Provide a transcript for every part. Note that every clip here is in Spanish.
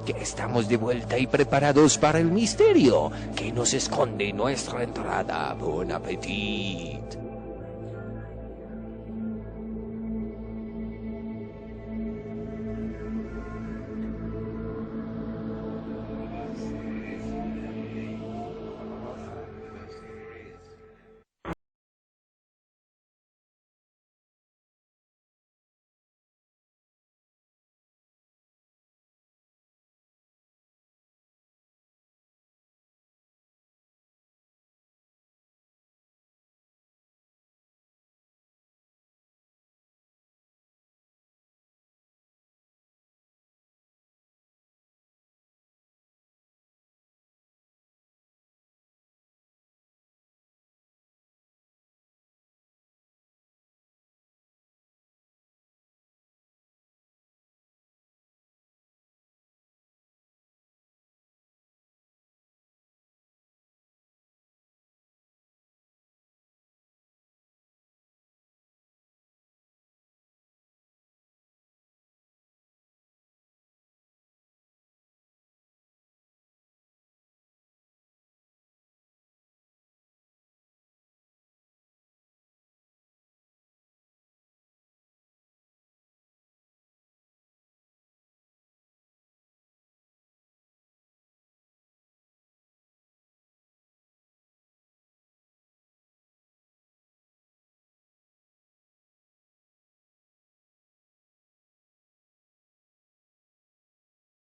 que estamos de vuelta y preparados para el misterio que nos esconde nuestra entrada. Bon appetit.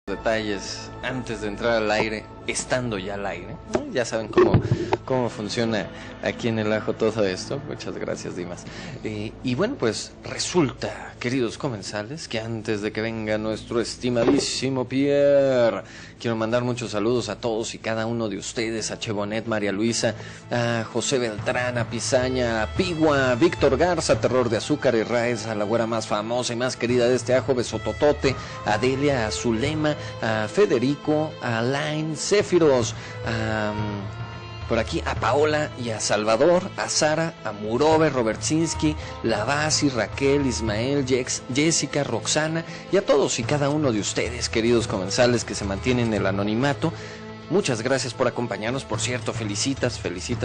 Detalles antes de entrar al aire, estando ya al aire, ¿no? Ya saben cómo funciona aquí en el ajo todo esto. Muchas gracias, Dimas. Y bueno, pues resulta, queridos comensales, que antes de que venga nuestro estimadísimo Pierre, quiero mandar muchos saludos a todos y cada uno de ustedes, a Chebonet, María Luisa, a José Beltrán, a Pizaña, a Pigua, a Víctor Garza, Terror de Azúcar y Raez, a la güera más famosa y más querida de este ajo, Besototote, a Delia, a Zulema, a Federico, a Alain, Céfiros, por aquí a Paola y a Salvador, a Sara, a Murove, Robertsinski, Lavasi, Raquel, Ismael, Jessica, Roxana y a todos y cada uno de ustedes, queridos comensales que se mantienen en el anonimato. Muchas gracias por acompañarnos. Por cierto, Felicitas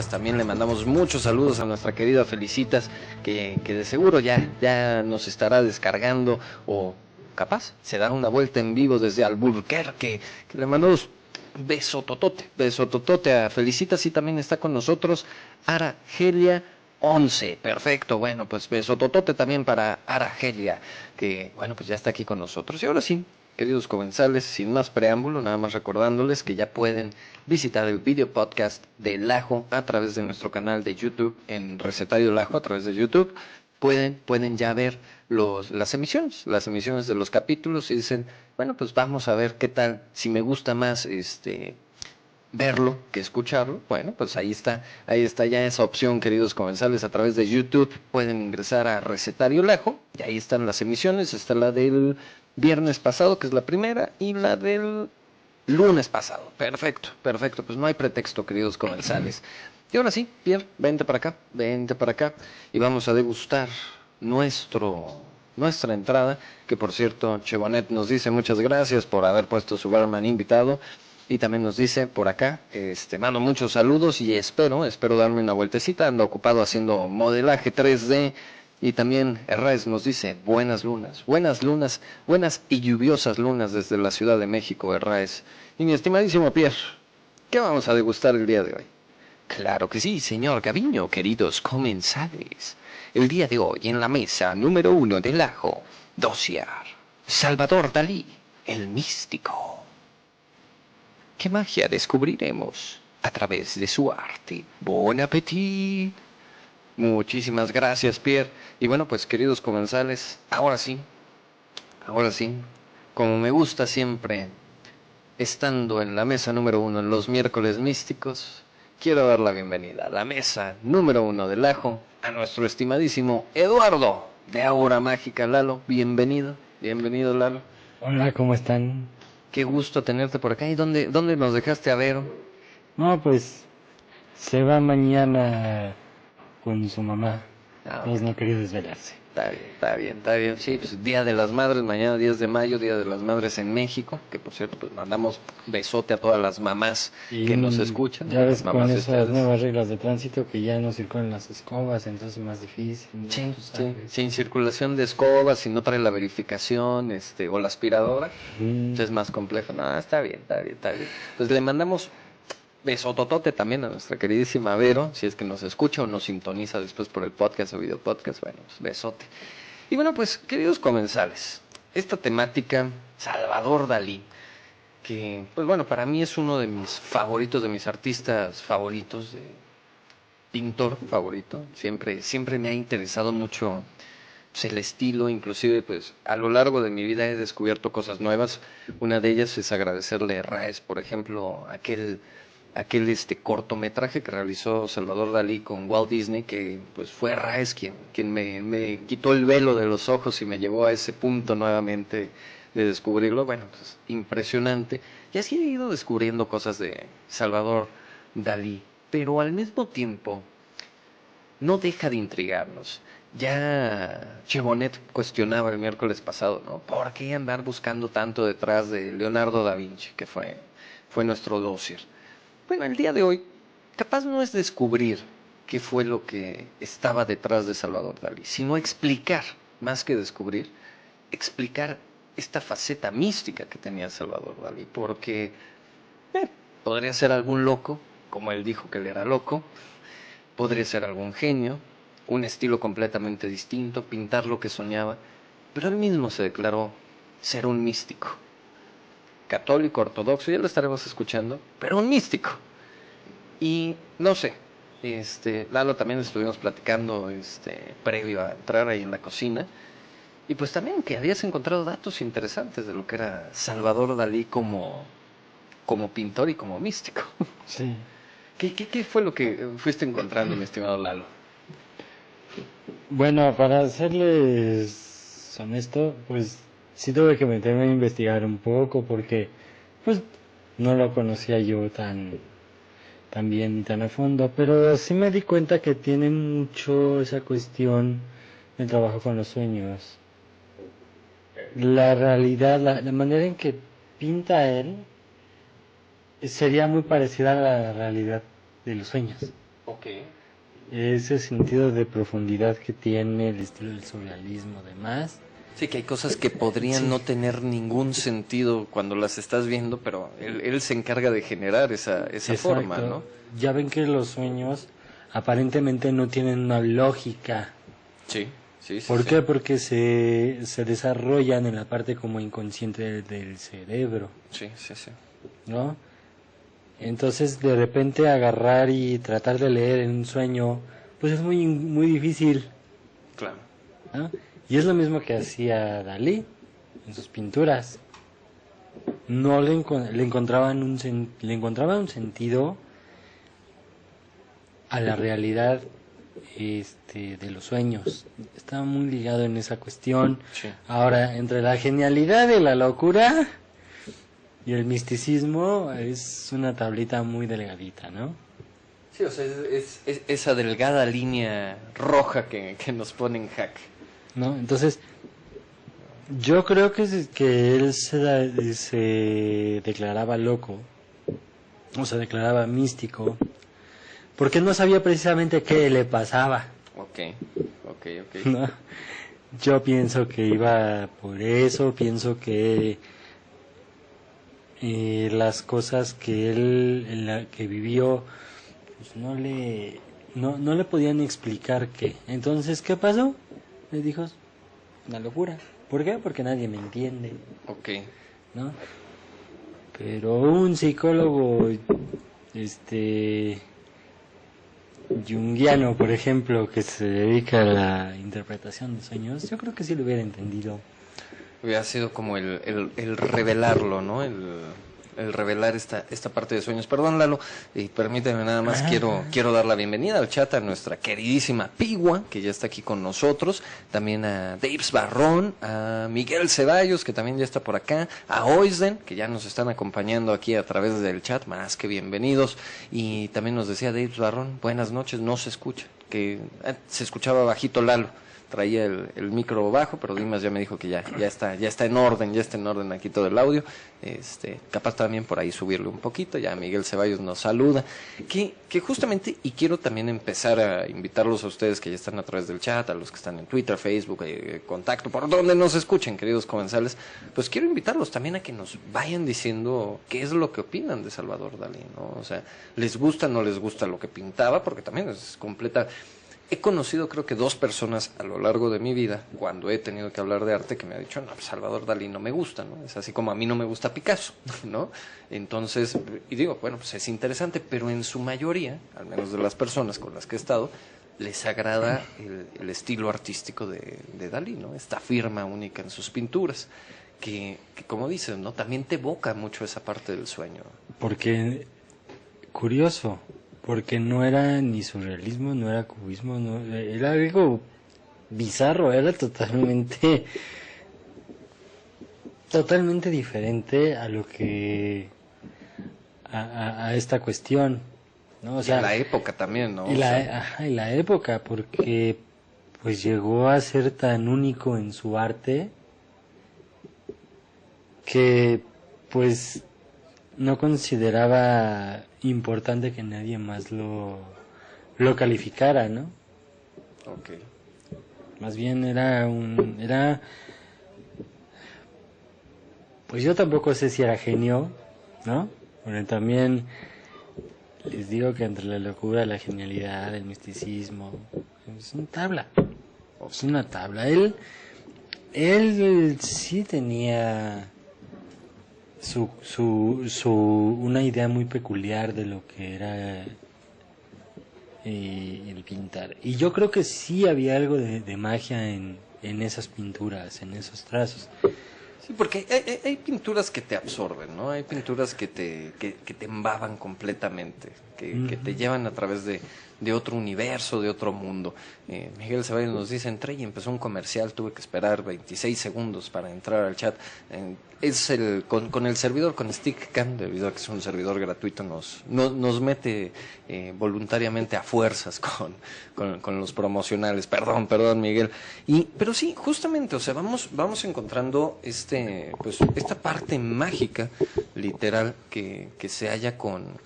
también le mandamos muchos saludos a nuestra querida Felicitas, que de seguro ya nos estará descargando o capaz se da una vuelta en vivo desde Albuquerque, que le mandamos besototote a Felicitas y también está con nosotros Aragelia 11, perfecto, bueno, pues besototote también para Aragelia, que bueno, pues ya está aquí con nosotros. Y ahora sí, queridos comensales, sin más preámbulo, nada más recordándoles que ya pueden visitar el video podcast del Ajo a través de nuestro canal de YouTube, en Recetario del Ajo a través de YouTube. Pueden ya ver las emisiones de los capítulos y dicen, bueno, pues vamos a ver qué tal, si me gusta más verlo que escucharlo. Bueno, pues ahí está ya esa opción, queridos comensales, a través de YouTube pueden ingresar a Recetario del Ajo y ahí están las emisiones. Está la del viernes pasado, que es la primera, y la del lunes pasado. Perfecto, pues no hay pretexto, queridos comensales. Y ahora sí, Pierre, vente para acá y vamos a degustar nuestra entrada, que por cierto, Chebonet nos dice muchas gracias por haber puesto su barman invitado, y también nos dice por acá, mando muchos saludos y espero darme una vueltecita, ando ocupado haciendo modelaje 3D, y también Herrez nos dice, buenas y lluviosas lunas desde la Ciudad de México, Herrez. Y mi estimadísimo Pierre, ¿qué vamos a degustar el día de hoy? Claro que sí, señor Gaviño, queridos comensales. El día de hoy en la mesa número 1 del Ajo, Dossier, Salvador Dalí, el místico. ¿Qué magia descubriremos a través de su arte? Bon appetit. Muchísimas gracias, Pierre. Y bueno, pues queridos comensales, ahora sí, como me gusta siempre, estando en la mesa número 1 en los miércoles místicos, quiero dar la bienvenida a la mesa número 1 del Ajo a nuestro estimadísimo Eduardo de Aura Mágica. Lalo, bienvenido Lalo. Hola, ¿cómo están? Qué gusto tenerte por acá. ¿Y dónde nos dejaste a Vero? No, pues se va mañana con su mamá. Pues no quería desvelarse. Está bien, está bien, está bien. Sí, pues Día de las Madres, mañana 10 de mayo, Día de las Madres en México, que por cierto, pues mandamos besote a todas las mamás que nos escuchan. Ya ves, mamás con de esas ustedes. nuevas reglas de tránsito que ya no circulan las escobas, entonces es más difícil. Sí, tú sí, sabes. sin circulación de escobas, si no trae la verificación, o la aspiradora, Mm, entonces es más complejo. No, está bien, está bien, está bien. Pues le mandamos besototote también a nuestra queridísima Vero, si es que nos escucha o nos sintoniza después por el podcast o video podcast, bueno, pues besote. Y bueno, pues, queridos comensales, esta temática, Salvador Dalí, que, pues bueno, para mí es uno de mis favoritos, de mis artistas favoritos, de pintor favorito. Siempre me ha interesado mucho pues, el estilo, inclusive pues a lo largo de mi vida he descubierto cosas nuevas. Una de ellas es agradecerle a Raes, por ejemplo, aquel cortometraje que realizó Salvador Dalí con Walt Disney, que pues fue Raes quien me quitó el velo de los ojos y me llevó a ese punto nuevamente de descubrirlo. Bueno, pues impresionante. Y así he ido descubriendo cosas de Salvador Dalí, pero al mismo tiempo no deja de intrigarnos. Ya Chebonet cuestionaba el miércoles pasado, ¿no? ¿Por qué andar buscando tanto detrás de Leonardo da Vinci, que fue nuestro dossier? Bueno, el día de hoy, capaz no es descubrir qué fue lo que estaba detrás de Salvador Dalí, sino explicar, más que descubrir, explicar esta faceta mística que tenía Salvador Dalí, porque podría ser algún loco, como él dijo que él era loco, podría ser algún genio, un estilo completamente distinto, pintar lo que soñaba, pero él mismo se declaró ser un místico, católico, ortodoxo, ya lo estaremos escuchando, pero un místico. Y no sé, Lalo también estuvimos platicando previo a entrar ahí en la cocina, y pues también que habías encontrado datos interesantes de lo que era Salvador Dalí como pintor y como místico. sí. ¿Qué fue lo que fuiste encontrando, mi estimado Lalo? Bueno, para serles honesto, pues sí tuve que meterme a investigar un poco porque pues no lo conocía yo tan bien ni tan a fondo, pero sí me di cuenta que tiene mucho esa cuestión del trabajo con los sueños. La realidad, la manera en que pinta él sería muy parecida a la realidad de los sueños. Ok. Ese sentido de profundidad que tiene el estilo del surrealismo, demás. Sí, que hay cosas que podrían Sí. no tener ningún sentido cuando las estás viendo, pero él se encarga de generar esa forma, Exacto. ¿no? Ya ven que los sueños aparentemente no tienen una lógica. Sí, sí, sí. ¿Por sí. qué? Porque se desarrollan en la parte como inconsciente del cerebro, Sí, sí, sí. ¿no? Entonces de repente agarrar y tratar de leer en un sueño, pues es muy difícil, Claro. ¿no? Y es lo mismo que hacía Dalí en sus pinturas. No le encontraban un sentido a la realidad de los sueños. Estaba muy ligado en esa cuestión. Sí. Ahora, entre la genialidad y la locura y el misticismo es una tablita muy delgadita, ¿no? Sí, o sea, es esa delgada línea roja que nos pone en jaque. ¿No? Entonces, yo creo que él se declaraba loco, o se declaraba místico, porque no sabía precisamente qué le pasaba, Ok, ok, ok. ¿no? Yo pienso que iba por eso, pienso que las cosas que él en la que vivió pues no le podían explicar qué. Entonces, ¿qué pasó? Le dijo, una locura. ¿Por qué? Porque nadie me entiende, Ok. ¿no? Pero un psicólogo junguiano, por ejemplo, que se dedica a la interpretación de sueños, yo creo que sí lo hubiera entendido. Hubiera sido como el revelarlo, ¿no? El el revelar esta parte de sueños. Perdón, Lalo, y permíteme nada más, quiero dar la bienvenida al chat a nuestra queridísima Pigua, que ya está aquí con nosotros, también a Daves Barrón, a Miguel Ceballos, que también ya está por acá, a Oisden, que ya nos están acompañando aquí a través del chat, más que bienvenidos, y también nos decía Daves Barrón, buenas noches, no se escucha, que se escuchaba bajito Lalo. Traía el micro bajo, pero Dimas ya me dijo que ya está en orden aquí todo el audio. Capaz también por ahí subirle un poquito, ya Miguel Ceballos nos saluda. Que justamente, y quiero también empezar a invitarlos a ustedes que ya están a través del chat, a los que están en Twitter, Facebook, contacto, por donde nos escuchen, queridos comensales, pues quiero invitarlos también a que nos vayan diciendo qué es lo que opinan de Salvador Dalí, ¿no? O sea, ¿les gusta o no les gusta lo que pintaba? Porque también es completa. He conocido creo que 2 personas a lo largo de mi vida, cuando he tenido que hablar de arte, que me ha dicho, no, Salvador Dalí no me gusta, ¿no? Es así como a mí no me gusta Picasso, ¿no? Entonces, y digo, bueno, pues es interesante, pero en su mayoría, al menos de las personas con las que he estado, les agrada el estilo artístico de Dalí, ¿no? Esta firma única en sus pinturas, que como dices, ¿no? También te evoca mucho esa parte del sueño. Porque, curioso, porque no era ni surrealismo, no era cubismo, no, era algo bizarro, era totalmente diferente a lo que a esta cuestión, ¿no? O sea, y la época también, ¿no? y la época, porque pues llegó a ser tan único en su arte que pues no consideraba importante que nadie más lo calificara, ¿no? Okay. Más bien pues yo tampoco sé si era genio, ¿no? Pero también les digo que entre la locura, la genialidad, el misticismo, es una tabla. Es una tabla. Él sí tenía una idea muy peculiar de lo que era el pintar. Y yo creo que sí había algo de magia en esas pinturas, en esos trazos. Sí, porque hay pinturas que te absorben, ¿no? Hay pinturas que te embaban completamente, que te llevan a través de otro universo, de otro mundo. Miguel Ceballos nos dice, entré y empezó un comercial, tuve que esperar 26 segundos para entrar al chat. Con el servidor, con StickCam, debido a que es un servidor gratuito, nos mete voluntariamente a fuerzas con los promocionales. Perdón, Miguel. Pero sí, justamente, o sea, vamos encontrando pues esta parte mágica, literal, que se halla con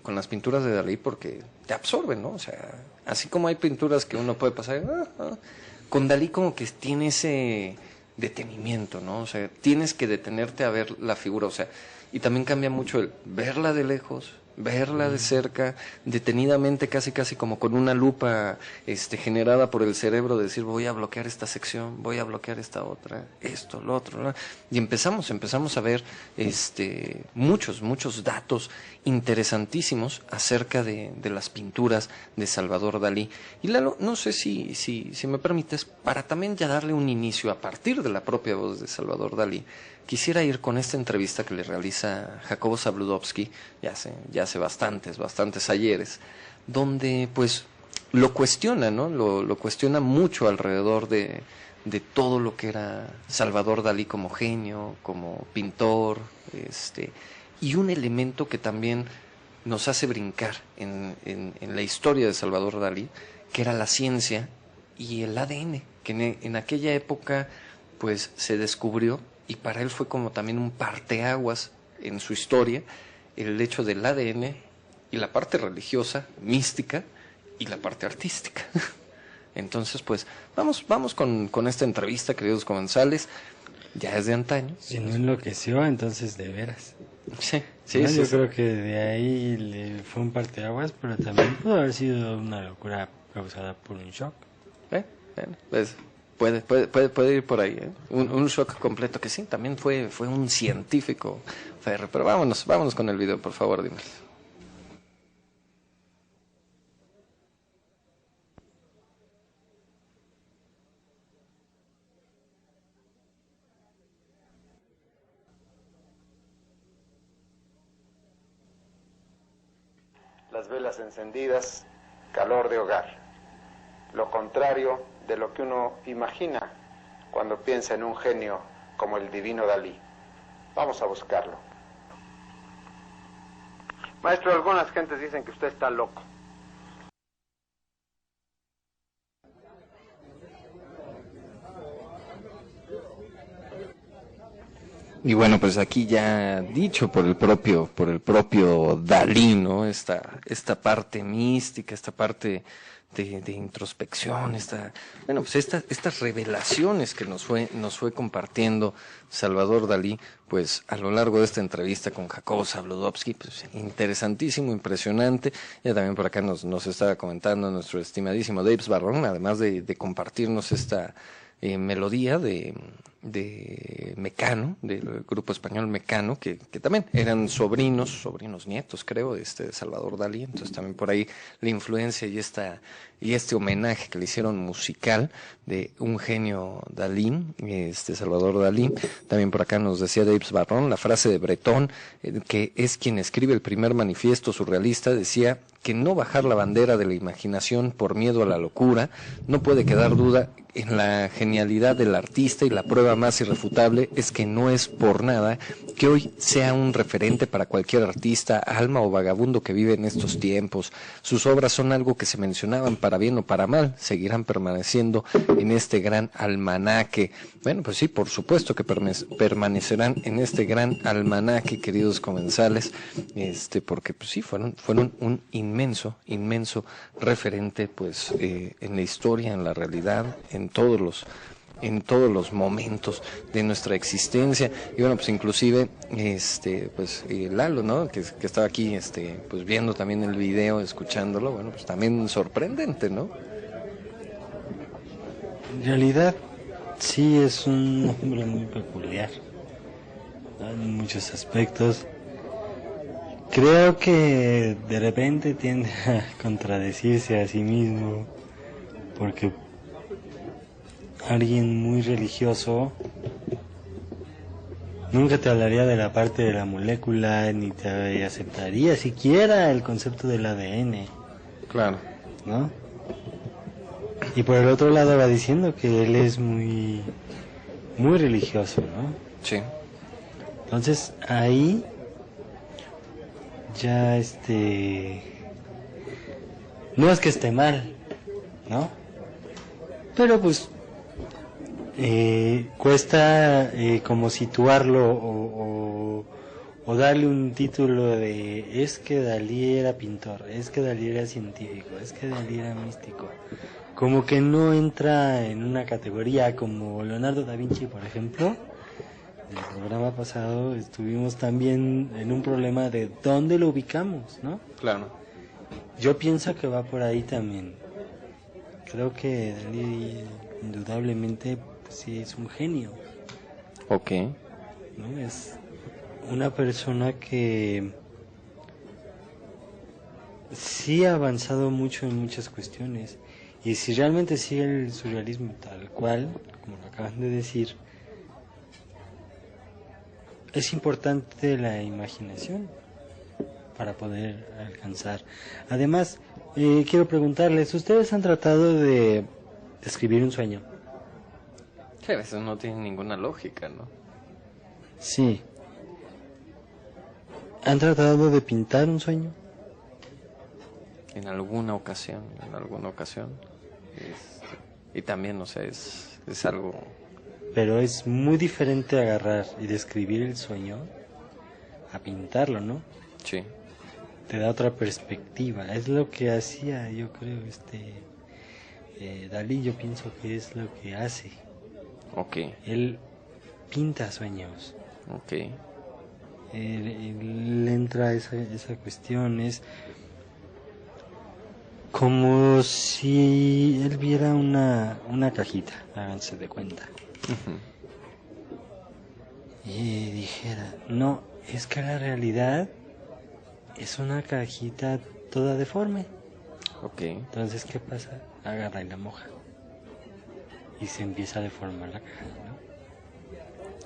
las pinturas de Dalí, porque te absorben, ¿no? O sea, así como hay pinturas que uno puede pasar, con Dalí como que tiene ese detenimiento, ¿no? O sea, tienes que detenerte a ver la figura, o sea, y también cambia mucho el verla de lejos, verla de cerca, detenidamente, casi como con una lupa generada por el cerebro, de decir, voy a bloquear esta sección, voy a bloquear esta otra, esto, lo otro, ¿no? Y empezamos a ver muchos datos interesantísimos acerca de las pinturas de Salvador Dalí. Y Lalo, no sé si me permites, para también ya darle un inicio a partir de la propia voz de Salvador Dalí, quisiera ir con esta entrevista que le realiza Jacobo Zabludovsky ya hace bastantes ayeres, donde pues lo cuestiona, ¿no? Lo cuestiona mucho alrededor de todo lo que era Salvador Dalí como genio, como pintor, y un elemento que también nos hace brincar en la historia de Salvador Dalí, que era la ciencia y el ADN, que en aquella época pues se descubrió, y para él fue como también un parteaguas en su historia, el hecho del ADN y la parte religiosa, mística, y la parte artística. Entonces, pues, vamos con esta entrevista, queridos comensales, ya es de antaño. Si no enloqueció, entonces de veras. Sí. Yo creo que de ahí le fue un parteaguas, pero también pudo haber sido una locura causada por un shock. Bueno, pues puede ir por ahí, ¿eh? Un shock completo, que sí, también fue un científico férreo. Pero vámonos con el video, por favor, dime. las velas encendidas, calor de hogar. Lo contrario de lo que uno imagina cuando piensa en un genio como el divino Dalí. Vamos a buscarlo. Maestro, algunas gentes dicen que usted está loco. Y bueno, pues aquí ya dicho por el propio Dalí, ¿no? Esta parte mística, esta parte de introspección, bueno, pues estas revelaciones que nos fue compartiendo Salvador Dalí, pues a lo largo de esta entrevista con Jacobo Zabludovsky, pues interesantísimo, impresionante. Ya también por acá nos estaba comentando nuestro estimadísimo Daves Barrón, además de compartirnos esta melodía de Mecano, del grupo español Mecano, que también eran sobrinos nietos, creo, de Salvador Dalí. Entonces también por ahí la influencia y este homenaje que le hicieron musical de un genio Dalí, Salvador Dalí. También por acá nos decía Daves Barrón, la frase de Breton, que es quien escribe el primer manifiesto surrealista, decía que no bajar la bandera de la imaginación por miedo a la locura. No puede quedar duda en la genialidad del artista, y la prueba más irrefutable es que no es por nada que hoy sea un referente para cualquier artista, alma o vagabundo que vive en estos tiempos. Sus obras son algo que se mencionaban para bien o para mal, seguirán permaneciendo en este gran almanaque. Bueno, pues sí, por supuesto que permanecerán en este gran almanaque, queridos comensales, porque pues sí, fueron un inmenso referente, pues, en la historia, en la realidad, en todos los momentos de nuestra existencia. Y bueno, pues inclusive Lalo, ¿no? Que estaba aquí pues viendo también el video, escuchándolo, bueno, pues también sorprendente, ¿no? En realidad sí es un hombre muy peculiar, ¿no? En muchos aspectos. Creo que de repente tiende a contradecirse a sí mismo, porque alguien muy religioso nunca te hablaría de la parte de la molécula, ni te aceptaría siquiera el concepto del ADN. Claro. ¿No? Y por el otro lado va diciendo que él es muy religioso, ¿no? Sí. Entonces ahí ya no es que esté mal, ¿no? Pero pues cuesta como situarlo o darle un título de es que Dalí era pintor, es que Dalí era científico, es que Dalí era místico. Como que no entra en una categoría como Leonardo da Vinci, por ejemplo. En el programa pasado estuvimos también en un problema de dónde lo ubicamos, ¿no? Claro. Yo pienso que va por ahí también. Creo que Dalí indudablemente pues, sí es un genio. Ok. ¿No? Es una persona que sí ha avanzado mucho en muchas cuestiones. Y si realmente sigue el surrealismo tal cual, como lo acaban de decir, es importante la imaginación para poder alcanzar. Además, quiero preguntarles, ¿ustedes han tratado de escribir un sueño? Que a veces no tiene ninguna lógica, ¿no? Sí. ¿Han tratado de pintar un sueño? En alguna ocasión. Y también, o sea, es algo... Pero es muy diferente agarrar y describir el sueño a pintarlo, ¿no? Sí. Te da otra perspectiva. Es lo que hacía, yo creo, Dalí, yo pienso que es lo que hace. Ok. Él pinta sueños. Ok. Él entra a esa cuestión, es como si él viera una cajita, háganse de cuenta. Uh-huh. Y dijera, no, es que la realidad es una cajita toda deforme. Ok. Entonces, ¿qué pasa? Agarra y la moja. Y se empieza a deformar la caja, ¿no?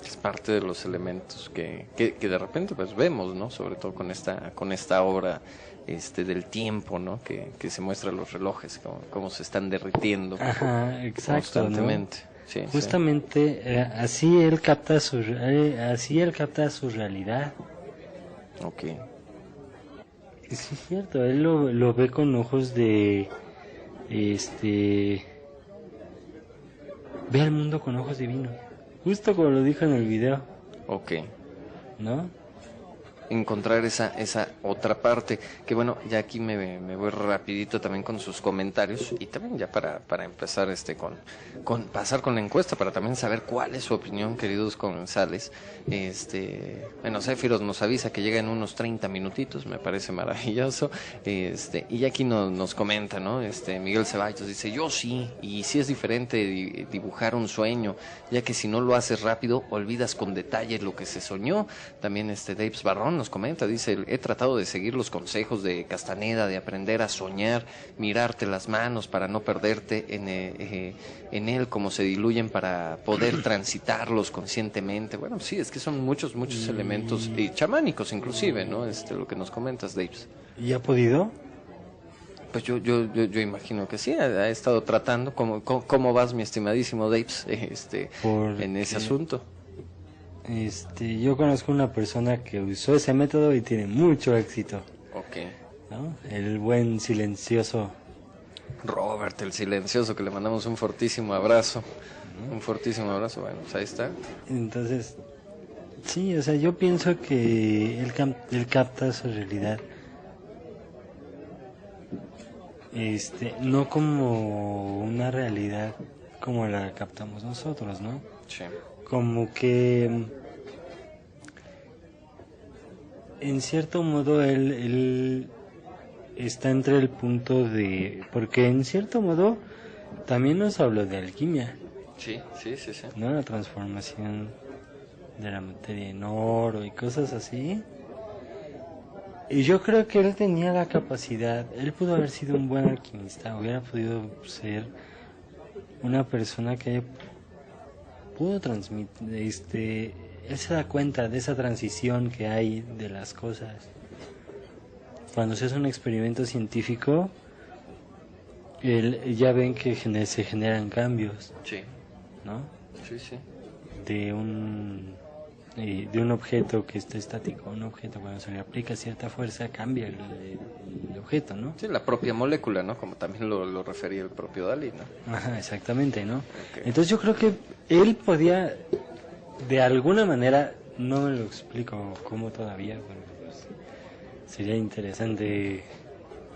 Es parte de los elementos que de repente pues vemos, ¿no? Sobre todo con esta obra del tiempo, ¿no? Que se muestra los relojes, cómo se están derritiendo Ajá, exacto, constantemente. ¿no? Sí, Justamente así él capta así él capta su realidad. sí. Ok. Sí, es cierto, él lo ve con ojos de ve al mundo con ojos divinos. Justo como lo dijo en el video, Ok. ¿no? Encontrar esa otra parte, que bueno, ya aquí me voy rapidito también con sus comentarios y también ya para empezar con pasar con la encuesta, para también saber cuál es su opinión, queridos comensales. Bueno, Céfiros nos avisa que llega en unos 30 minutitos, me parece maravilloso. Y aquí nos comenta, ¿no? Miguel Ceballos dice: yo sí, y sí es diferente dibujar un sueño, ya que si no lo haces rápido olvidas con detalle lo que se soñó. También Daves Barrón nos comenta, dice: he tratado de seguir los consejos de Castaneda, de aprender a soñar, mirarte las manos para no perderte en él, como se diluyen para poder transitarlos conscientemente. Bueno, sí, es que son muchos elementos chamánicos inclusive, ¿no? Lo que nos comentas, Daves. ¿Y ha podido? Pues yo imagino que sí, ha estado tratando. ¿Cómo vas, mi estimadísimo Daves, en ese asunto? Yo conozco una persona que usó ese método y tiene mucho éxito, Ok. ¿no? El buen silencioso. Robert, el silencioso, que le mandamos un fortísimo abrazo. Un fortísimo abrazo, bueno, pues ahí está. Entonces, sí, o sea, yo pienso que él capta su realidad. No como una realidad como la captamos nosotros, ¿no? Sí. Como que en cierto modo él está entre el punto de... Porque en cierto modo también nos habló de alquimia, Sí. ¿no? La transformación de la materia en oro y cosas así. Y yo creo que él tenía la capacidad, él pudo haber sido un buen alquimista, hubiera podido ser una persona que pudo transmitir, él se da cuenta de esa transición que hay de las cosas. Cuando se hace un experimento científico, ya ven que se generan cambios, Sí. ¿no? Sí. De un objeto que está estático, un objeto cuando se le aplica cierta fuerza cambia el objeto, ¿no? Sí, la propia molécula, ¿no? Como también lo refería el propio Dalí, ¿no? Ajá, exactamente, ¿no? Okay. Entonces yo creo que él podía, de alguna manera, no me lo explico cómo todavía, bueno, pues, sería interesante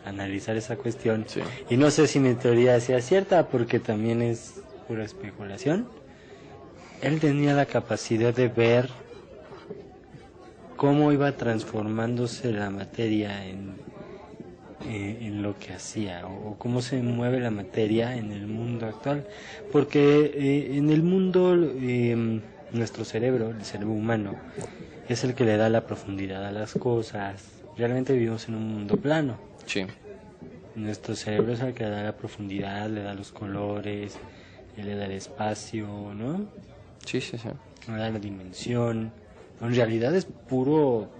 analizar esa cuestión. Sí. Y no sé si mi teoría sea cierta, porque también es pura especulación. Él tenía la capacidad de ver cómo iba transformándose la materia en lo que hacía, o cómo se mueve la materia en el mundo actual, porque en el mundo nuestro cerebro, el cerebro humano, es el que le da la profundidad a las cosas. Realmente vivimos en un mundo plano. Sí. Nuestro cerebro es el que le da la profundidad, le da los colores, le da el espacio, ¿no? Sí. Le da la dimensión. En realidad es puro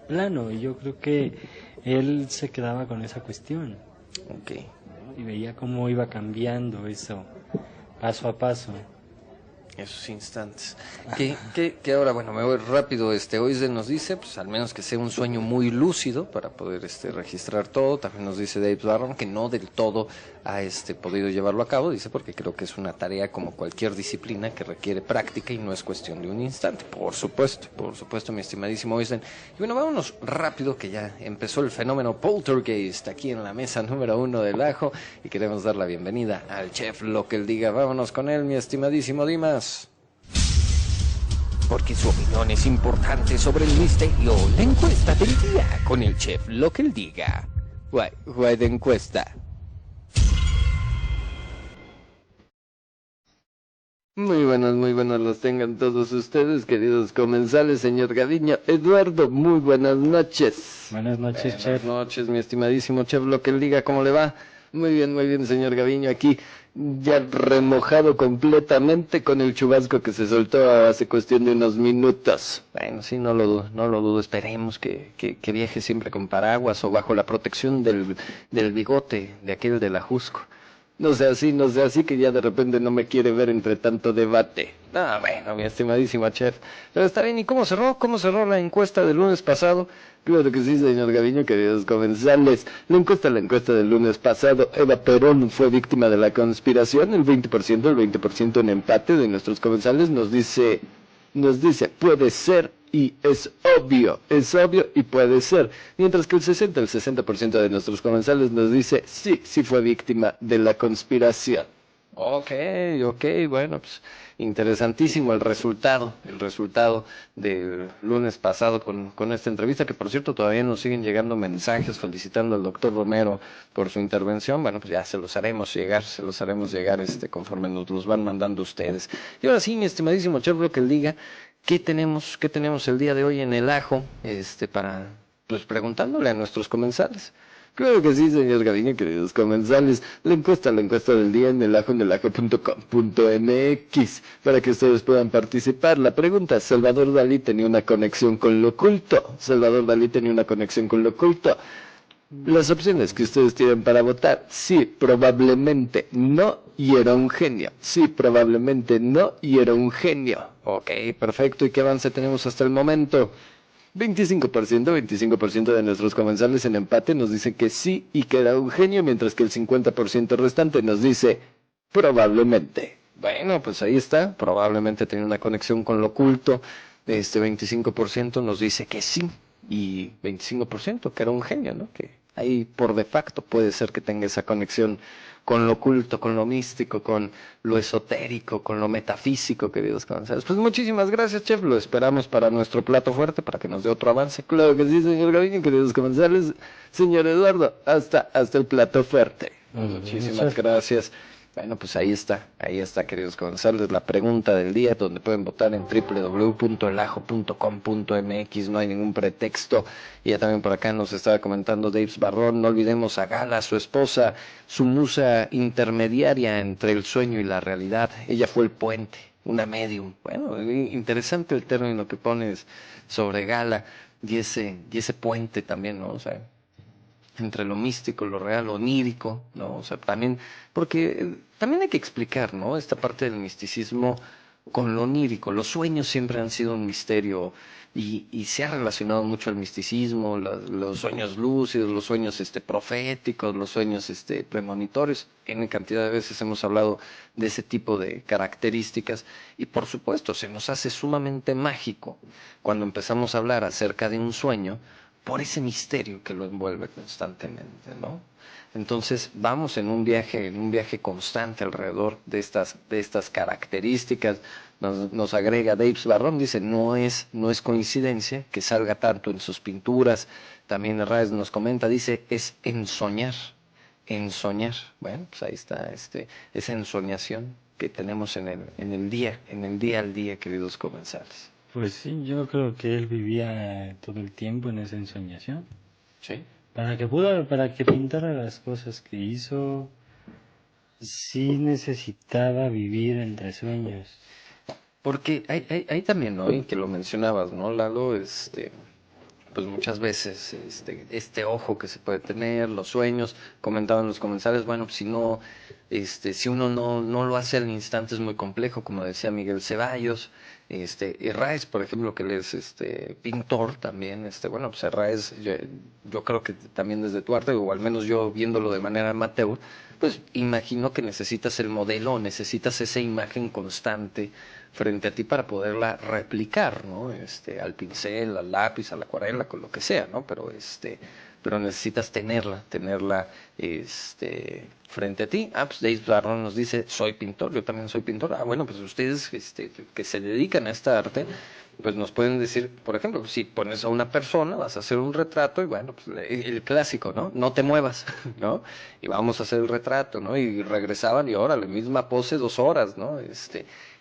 plano, y yo creo que él se quedaba con esa cuestión Ok. y veía cómo iba cambiando eso paso a paso. Esos instantes. Que ahora, bueno, me voy rápido. Oisden nos dice, pues al menos que sea un sueño muy lúcido para poder registrar todo. También nos dice Dave Barron que no del todo ha podido llevarlo a cabo. Dice, porque creo que es una tarea como cualquier disciplina que requiere práctica y no es cuestión de un instante. Por supuesto, mi estimadísimo Oisden. Y bueno, vámonos rápido, que ya empezó el fenómeno Poltergeist aquí en la mesa número 1 del Ajo, y queremos dar la bienvenida al chef Lo que él diga. Vámonos con él, mi estimadísimo Dimas. Porque su opinión es importante sobre el misterio. La encuesta del día con el chef Lo que él diga. Guay de encuesta. Muy buenas los tengan todos ustedes, queridos comensales, señor Gaviño. Eduardo, muy buenas noches. Buenas noches, chef. Buenas noches, mi estimadísimo chef Lo que él diga, ¿cómo le va? muy bien, señor Gaviño. Aquí ya remojado completamente con el chubasco que se soltó hace cuestión de unos minutos. Bueno, sí, no lo dudo, no lo dudo. Esperemos que viaje siempre con paraguas o bajo la protección del bigote de aquel de la Jusco. No sea así que ya de repente no me quiere ver entre tanto debate. Ah, bueno, mi estimadísimo chef. Pero está bien, ¿y cómo cerró? ¿Cómo cerró la encuesta del lunes pasado? Claro que sí, señor Gaviño, queridos comensales. La encuesta del lunes pasado, Eva Perón fue víctima de la conspiración. El 20% en empate de nuestros comensales nos dice, puede ser y es obvio y puede ser. Mientras que el 60% de nuestros comensales nos dice, sí fue víctima de la conspiración. Ok, bueno, pues interesantísimo el resultado del lunes pasado con esta entrevista, que por cierto todavía nos siguen llegando mensajes felicitando al doctor Romero por su intervención. Bueno, pues ya se los haremos llegar, conforme nos los van mandando ustedes. Y ahora sí, mi estimadísimo chef, lo que él diga, qué tenemos el día de hoy en el ajo, para, pues preguntándole a nuestros comensales. Claro que sí, señor Gaviño, queridos comensales. La encuesta del día en elajoenelajo.com.mx para que ustedes puedan participar. La pregunta, ¿Salvador Dalí tenía una conexión con lo oculto? Las opciones que ustedes tienen para votar, sí, probablemente, no, y era un genio. Sí, probablemente, no, y era un genio. Ok, perfecto. ¿Y qué avance tenemos hasta el momento? 25% de nuestros comensales en empate nos dicen que sí y que era un genio, mientras que el 50% restante nos dice probablemente. Bueno, pues ahí está, probablemente tenía una conexión con lo oculto. 25% nos dice que sí y 25% que era un genio, ¿no? Que ahí por de facto puede ser que tenga esa conexión con lo oculto, con lo místico, con lo esotérico, con lo metafísico, queridos comensales. Pues muchísimas gracias, chef. Lo esperamos para nuestro plato fuerte, para que nos dé otro avance. Claro que sí, señor Gaviño, queridos comensales. Señor Eduardo, hasta el plato fuerte. Muchísimas gracias. Bueno, pues ahí está, queridos comensales, la pregunta del día, donde pueden votar en www.elajo.com.mx, no hay ningún pretexto. Y ya también por acá nos estaba comentando Daves Barrón, no olvidemos a Gala, su esposa, su musa intermediaria entre el sueño y la realidad. Ella fue el puente, una medium. Bueno, interesante el término que pones sobre Gala y ese puente también, ¿no? O sea, entre lo místico, lo real, lo onírico, ¿no? O sea, también, porque también hay que explicar, ¿no? Esta parte del misticismo con lo onírico. Los sueños siempre han sido un misterio y se ha relacionado mucho al misticismo, los sueños lúcidos, los sueños proféticos, los sueños premonitorios. En cantidad de veces hemos hablado de ese tipo de características y por supuesto se nos hace sumamente mágico cuando empezamos a hablar acerca de un sueño por ese misterio que lo envuelve constantemente, ¿no? Entonces vamos en un viaje constante alrededor de estas características. Nos agrega Daves Barrón, dice, no es coincidencia que salga tanto en sus pinturas. También Raes nos comenta, dice, es ensoñar. Bueno, pues ahí está esa ensoñación que tenemos en el día al día, queridos comensales. Pues sí, yo creo que él vivía todo el tiempo en esa ensoñación. Sí. Para que pintara las cosas que hizo, sí necesitaba vivir entre sueños. Porque hay también, ¿no? Y que lo mencionabas, ¿no, Lalo? Pues muchas veces este ojo que se puede tener, los sueños, comentaban los comensales, bueno, pues si uno no lo hace al instante es muy complejo, como decía Miguel Ceballos. Herráez, por ejemplo, que él es pintor también, bueno, pues Herráez, yo creo que también desde tu arte, o al menos yo viéndolo de manera amateur, pues imagino que necesitas el modelo, necesitas esa imagen constante frente a ti para poderla replicar, ¿no? Al pincel, al lápiz, a la acuarela, con lo que sea, ¿no? Pero necesitas tenerla, frente a ti. Pues Dave Barron nos dice, soy pintor, yo también soy pintor. Bueno, pues ustedes, que se dedican a esta arte, pues nos pueden decir, por ejemplo, si pones a una persona, vas a hacer un retrato y bueno, pues el clásico, ¿no? No te muevas, ¿no? Y vamos a hacer el retrato, ¿no? Y regresaban y ahora la misma pose 2 horas, ¿no?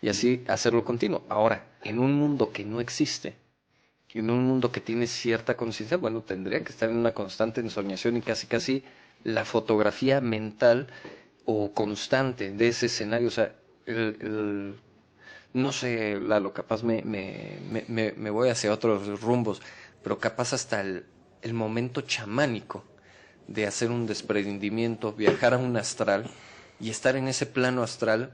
Y así hacerlo continuo. Ahora, en un mundo que no existe, en un mundo que tiene cierta conciencia, bueno, tendría que estar en una constante ensoñación y casi la fotografía mental o constante de ese escenario. O sea, no sé, Lalo, capaz me voy hacia otros rumbos, pero capaz hasta el momento chamánico de hacer un desprendimiento, viajar a un astral y estar en ese plano astral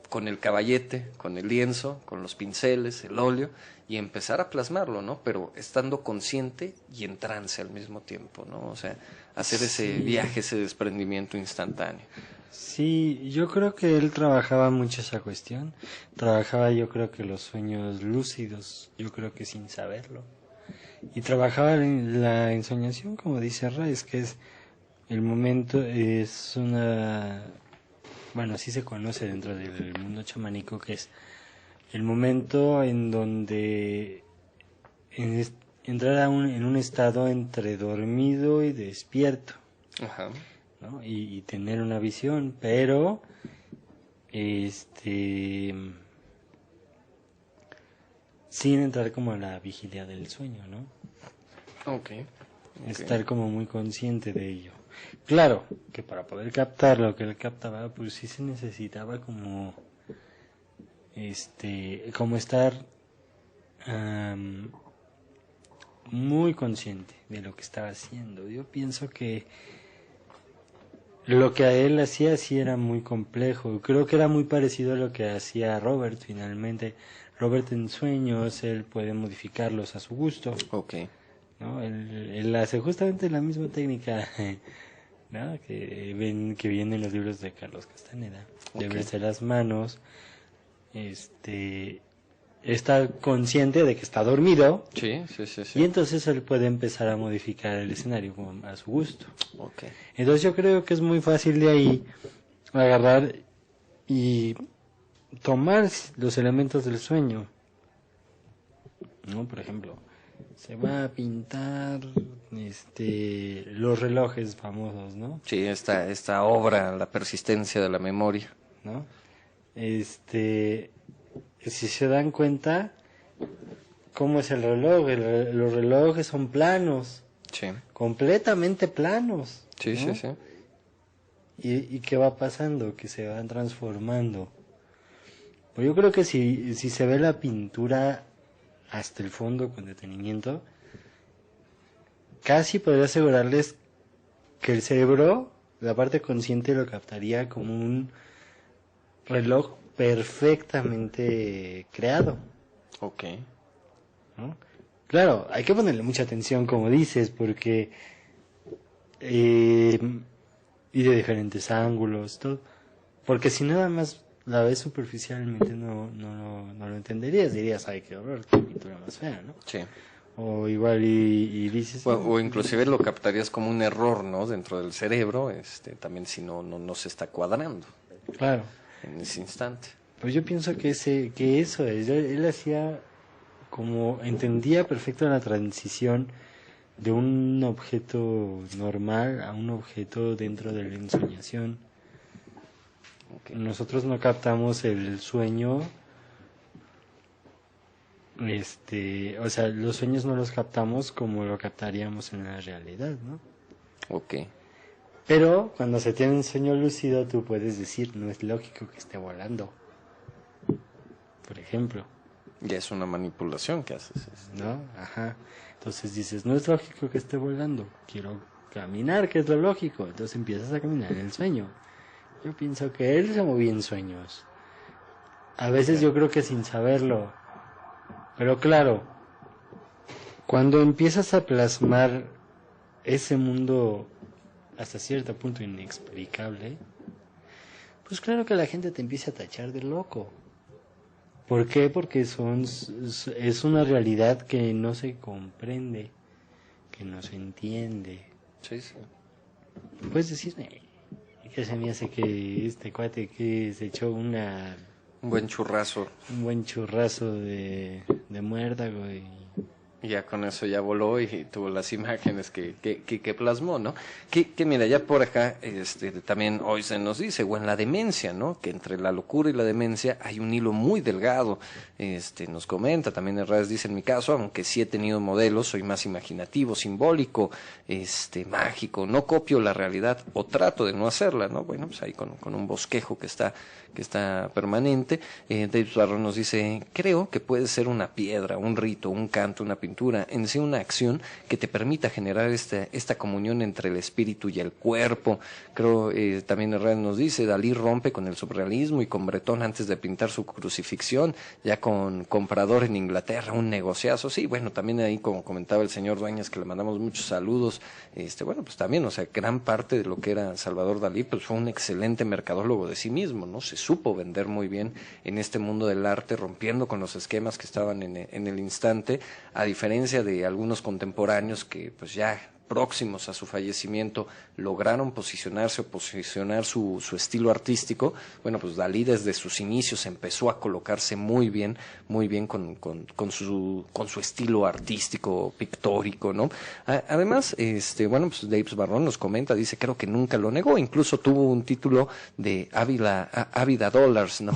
con el caballete, con el lienzo, con los pinceles, el óleo, y empezar a plasmarlo, ¿no? Pero estando consciente y en trance al mismo tiempo, ¿no? O sea, hacer ese viaje, ese desprendimiento instantáneo. Sí, yo creo que él trabajaba mucho esa cuestión. Trabajaba, yo creo que los sueños lúcidos, yo creo que sin saberlo. Y trabajaba en la ensoñación, como dice Reis, que es el momento, es una, bueno, así se conoce dentro del mundo chamánico, que es el momento en donde entrar en un estado entre dormido y despierto. Ajá. ¿No? Y tener una visión, pero sin entrar como a la vigilia del sueño, ¿no? Okay. Estar como muy consciente de ello. Claro, que para poder captar lo que él captaba, pues sí se necesitaba como como estar muy consciente de lo que estaba haciendo. Yo pienso que lo que a él hacía sí era muy complejo. Creo que era muy parecido a lo que hacía Robert finalmente. Robert en sueños, él puede modificarlos a su gusto, Okay. ¿no? Él hace justamente la misma técnica, ¿no? que viene en los libros de Carlos Castaneda, de Ok. verse las manos, está consciente de que está dormido, Sí, sí, sí, y sí. entonces él puede empezar a modificar el escenario como a su gusto. Okay. Entonces yo creo que es muy fácil de ahí agarrar y tomar los elementos del sueño, ¿no? Por ejemplo, se va a pintar los relojes famosos, ¿no? Sí, esta obra, la persistencia de la memoria. ¿No? Si se dan cuenta, ¿cómo es el reloj? Los relojes son planos, Sí, completamente planos, sí, ¿no? sí, sí. ¿Y qué va pasando? Que se van transformando. Pues yo creo que si se ve la pintura hasta el fondo con detenimiento, casi podría asegurarles que el cerebro, la parte consciente, lo captaría como un reloj perfectamente creado, Okay. ¿no? Claro, hay que ponerle mucha atención, como dices, porque y de diferentes ángulos, todo, porque si nada más la ves superficialmente no lo entenderías, dirías, ay, qué horror, qué pintura más fea, ¿no? Sí. O igual y dices, O inclusive lo captarías como un error, ¿no? Dentro del cerebro, también si no se está cuadrando claro, en ese instante. pues yo pienso que eso es, él hacía como entendía perfecto la transición de un objeto normal a un objeto dentro de la ensoñación. Okay. Nosotros no captamos el sueño, o sea, los sueños no los captamos como lo captaríamos en la realidad, ¿no? Okay. Pero cuando se tiene un sueño lúcido, tú puedes decir, no es lógico que esté volando, por ejemplo, Ya es una manipulación que haces. ¿no? Ajá. Entonces dices, no es lógico que esté volando, quiero caminar, que es lo lógico. Entonces empiezas a caminar en el sueño. Yo pienso que él se movía en sueños. A veces yo creo que sin saberlo. Pero claro, cuando empiezas a plasmar ese mundo hasta cierto punto inexplicable, pues claro que la gente te empieza a tachar de loco. ¿Por qué? Porque es una realidad que no se comprende, que no se entiende. Sí, sí. Puedes decir, que se me hace que este cuate que se echó un Un buen churrazo. buen churrazo de muérdago y Y ya con eso ya voló y tuvo las imágenes que plasmó, ¿no? Que mira, ya por acá también hoy se nos dice, o en la demencia, ¿no? Que entre la locura y la demencia hay un hilo muy delgado. Nos comenta, también Herrás dice, en mi caso, aunque sí he tenido modelos, soy más imaginativo, simbólico, mágico, no copio la realidad o trato de no hacerla, ¿no? Bueno, pues ahí con un bosquejo que está permanente. David Barron nos dice, creo que puede ser una piedra, un rito, un canto, una pintura, en sí una acción que te permita generar esta comunión entre el espíritu y el cuerpo. Creo, también Herrera nos dice, Dalí rompe con el surrealismo y con Bretón antes de pintar su crucifixión, ya con Comprador en Inglaterra, un negociazo. Sí, bueno, también ahí como comentaba el señor Dueñas, que le mandamos muchos saludos, bueno, pues también, o sea, gran parte de lo que era Salvador Dalí, pues fue un excelente mercadólogo de sí mismo, ¿no? Se supo vender muy bien en este mundo del arte, rompiendo con los esquemas que estaban en el instante, a diferencia de algunos contemporáneos que pues ya próximos a su fallecimiento lograron posicionarse o posicionar su estilo artístico. Bueno, pues Dalí desde sus inicios empezó a colocarse muy bien con su estilo artístico, pictórico, ¿no? Además, bueno, pues Davis Barrón nos comenta, dice, creo que nunca lo negó, incluso tuvo un título de Ávida Dollars, ¿no?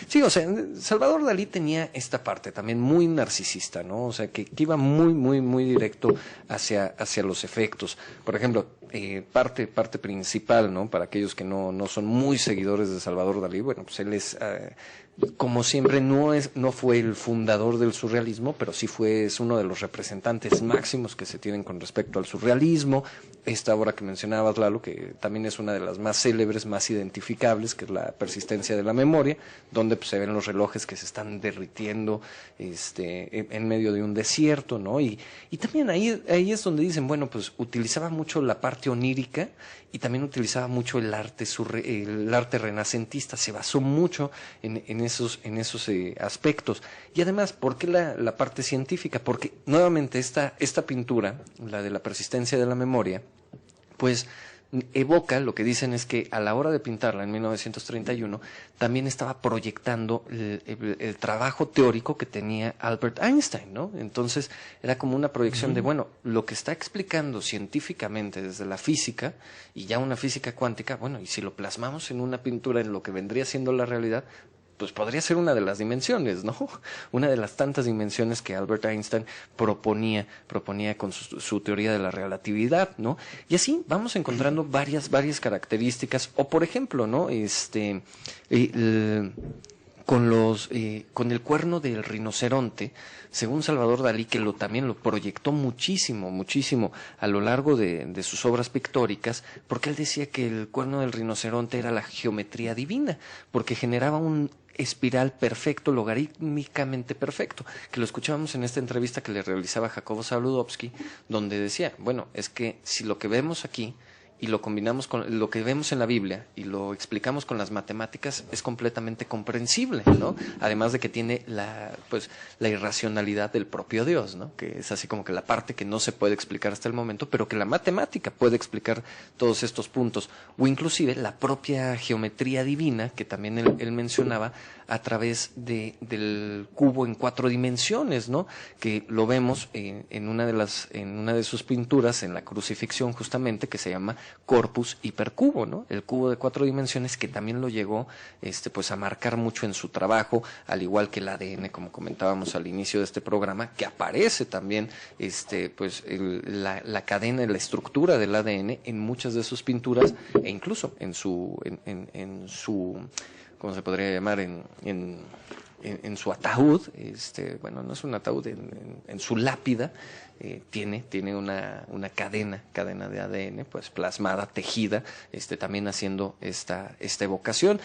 Sí, o sea, Salvador Dalí tenía esta parte también muy narcisista, ¿no? O sea, que iba muy directo hacia los efectos. Por ejemplo, parte principal, ¿no? Para aquellos que no son muy seguidores de Salvador Dalí, bueno, pues él es, como siempre, no fue el fundador del surrealismo, pero sí es uno de los representantes máximos que se tienen con respecto al surrealismo. Esta obra que mencionabas, Lalo, que también es una de las más célebres, más identificables, que es la persistencia de la memoria, donde pues, se ven los relojes que se están derritiendo en medio de un desierto, ¿no? Y también ahí es donde dicen, bueno, pues utilizaba mucho la parte onírica y también utilizaba mucho el arte renacentista, se basó mucho en esos aspectos. Y además, ¿por qué la parte científica? Porque nuevamente esta pintura, la de la persistencia de la memoria, pues evoca, lo que dicen es que a la hora de pintarla en 1931 también estaba proyectando el trabajo teórico que tenía Albert Einstein, ¿no? Entonces era como una proyección de, bueno, lo que está explicando científicamente desde la física y ya una física cuántica, bueno, y si lo plasmamos en una pintura en lo que vendría siendo la realidad, pues podría ser una de las dimensiones, ¿no? Una de las tantas dimensiones que Albert Einstein proponía con su teoría de la relatividad, ¿no? Y así vamos encontrando varias características, o por ejemplo, ¿no? Con el cuerno del rinoceronte, según Salvador Dalí, que también lo proyectó muchísimo a lo largo de sus obras pictóricas, porque él decía que el cuerno del rinoceronte era la geometría divina, porque generaba un espiral perfecto, logarítmicamente perfecto, que lo escuchábamos en esta entrevista que le realizaba Jacobo Zabludovsky, donde decía, bueno, es que si lo que vemos aquí y lo combinamos con lo que vemos en la Biblia y lo explicamos con las matemáticas, es completamente comprensible, ¿no? Además de que tiene la irracionalidad del propio Dios, ¿no? Que es así como que la parte que no se puede explicar hasta el momento, pero que la matemática puede explicar todos estos puntos, o inclusive la propia geometría divina, que también él mencionaba, a través del cubo en 4 dimensiones, ¿no? Que lo vemos en una de sus pinturas, en la crucifixión justamente, que se llama Corpus Hipercubo, ¿no? El cubo de 4 dimensiones, que también lo llegó pues a marcar mucho en su trabajo, al igual que el ADN, como comentábamos al inicio de este programa, que aparece también pues la cadena, la estructura del ADN en muchas de sus pinturas, e incluso en su ¿cómo se podría llamar? En su ataúd, bueno, no es un ataúd, en su lápida, tiene una cadena de ADN, pues plasmada, tejida, también haciendo esta evocación.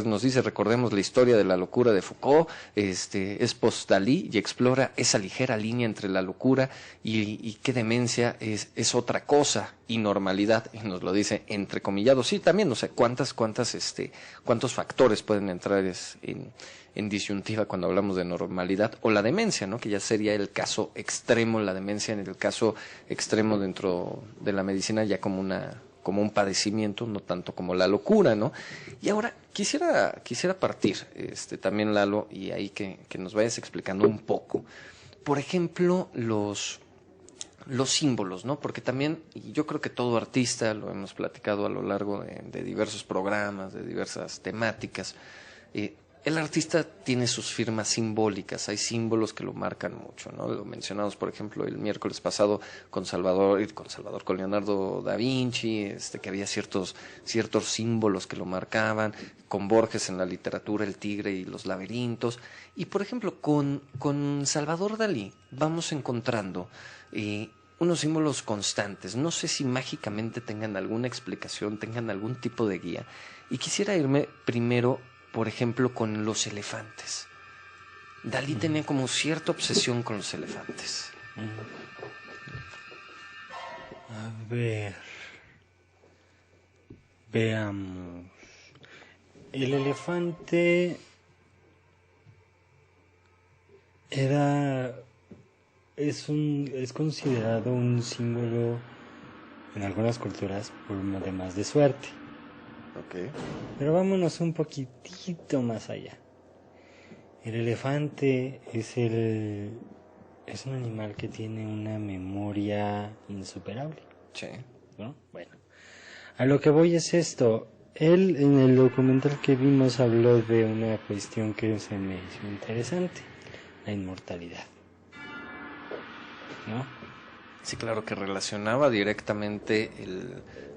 Nos dice, recordemos la historia de la locura de Foucault, es post-Dalí y explora esa ligera línea entre la locura y qué demencia es otra cosa, y normalidad, y nos lo dice entrecomillado. Sí, también, o sea, cuántos factores pueden entrar en disyuntiva cuando hablamos de normalidad o la demencia, ¿no? Que ya sería el caso extremo, la demencia en el caso extremo dentro de la medicina, ya como un padecimiento, no tanto como la locura, ¿no? Y ahora quisiera partir también, Lalo, y ahí que nos vayas explicando un poco, por ejemplo, los símbolos, ¿no? Porque también, y yo creo que todo artista, lo hemos platicado a lo largo de diversos programas, de diversas temáticas, el artista tiene sus firmas simbólicas, hay símbolos que lo marcan mucho, ¿no? Lo mencionamos, por ejemplo, el miércoles pasado con Leonardo da Vinci, que había ciertos símbolos que lo marcaban, con Borges en la literatura, el tigre y los laberintos, y por ejemplo, con Salvador Dalí vamos encontrando unos símbolos constantes. No sé si mágicamente tengan alguna explicación, tengan algún tipo de guía, y quisiera irme primero, por ejemplo, con los elefantes. Dalí tenía como cierta obsesión con los elefantes. A ver, veamos. El elefante es considerado un símbolo en algunas culturas por además de suerte. Okay. Pero vámonos un poquitito más allá. El elefante es un animal que tiene una memoria insuperable, Sí. ¿no? Bueno, a lo que voy es esto. Él en el documental que vimos habló de una cuestión que se me hizo interesante, la inmortalidad, ¿no? Sí, claro, que relacionaba directamente